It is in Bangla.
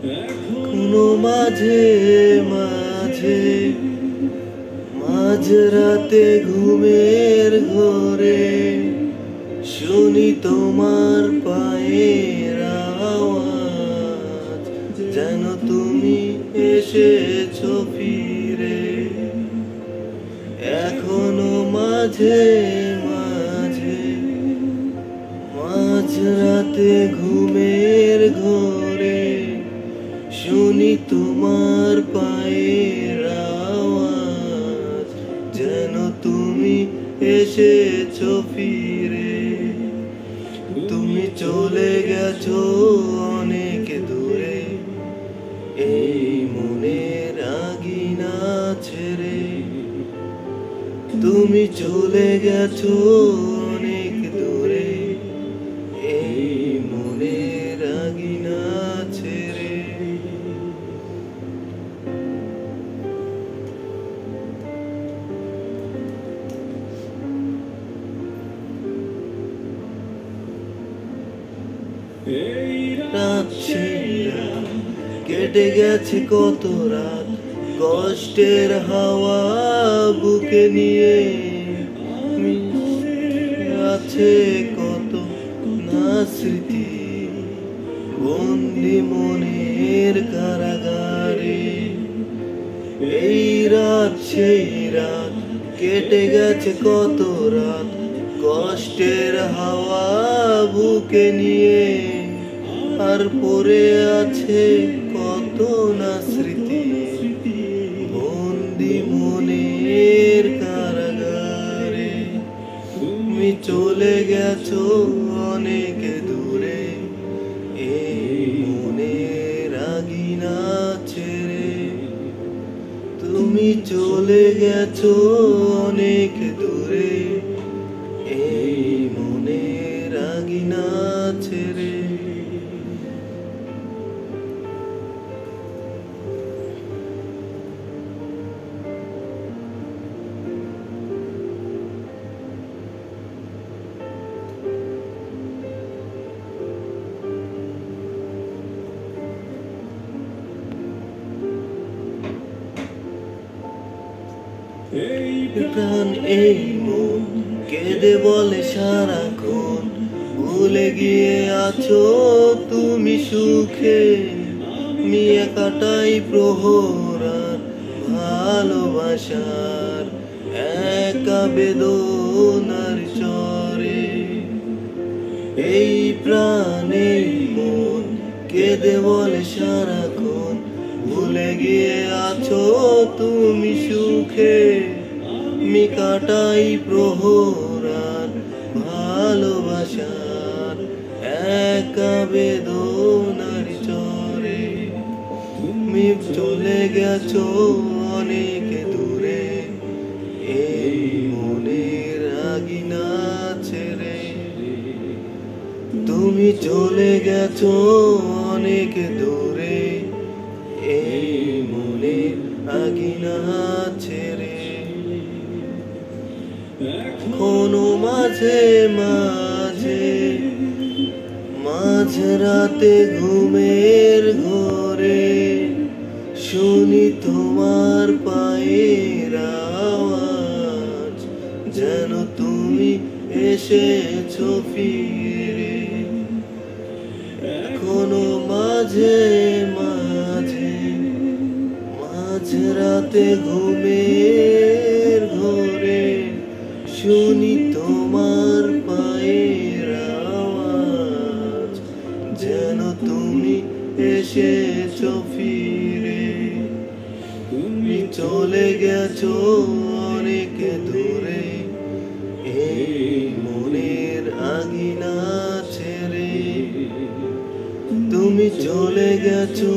কোনো মাঝে মাঝে মাঝরাতে ঘুমের ঘোরে শুনি তোমার পায়ের আওয়াজ, যেন তুমি এসেছো ফিরে। এখনো মাঝে মাঝে মাঝরাতে ঘুমের ঘোরে শুনি তোমার পায়ের আওয়াজ, যেন তুমি এসেছো ফিরে। তুমি চলে গেছো অনেক দূরে এই মনের আগিনা ছেড়ে। তুমি চলে গেছো অনেক দূরে এই মনের আগিনা ছেড়ে। রাত ছেড়া কেটে গেছে কত রাত, কষ্টের হাওয়া বুকে নিয়ে আছে কত না স্মৃতি বন্দি মনের কারাগারে। এই রাত সেই রাত কেটে গেছে কত রাত, কষ্টের হাওয়া বুকে নিয়ে আর পড়ে আছে কত না স্মৃতি বন্দি মনের কারাগারে। তুমি চলে গেছো অনেক দূরে এই মনের আগিনা ছেড়ে। তুমি চলে গেছো অনেক দূরে এই মনের আগিনা ছেড়ে। প্রাণ এই মন কেঁদে বলে সারাক্ষণ, ভুলে গিয়ে আছো তুমি সুখে। মিয়া কাটাই প্রহর আর ভালোবাসার একা বেদনার চরে। এই প্রাণ এই মন কেঁদে বলে সারাক্ষণ, ভুলে গিয়ে আছো তুমি সুখে। আমি কাটাই প্রহর আর ভালোবাসার একা বেদনার চরে। তুমি চলে গেছো অনেক দূরে এই মনের আগিনা ছেড়ে। তুমি চলে গেছো অনেক দূরে এই মনের আগিনা ছেড়ে। এখনো মাঝে মাঝে মাঝরাতে ঘুমের ঘোরে শুনি তোমার পায়ের আওয়াজ, যেন তুমি এসেছো ফিরে। এখনো মাঝে মাঝে মাঝরাতে ঘুমের ঘোরে শুনি তোমার পায়ের আওয়াজ, যেন তুমি এসেছো ফিরে। তুমি চলে গেছো অনেক দূরে এই মনের আগিনা ছেড়ে। তুমি চলে গেছো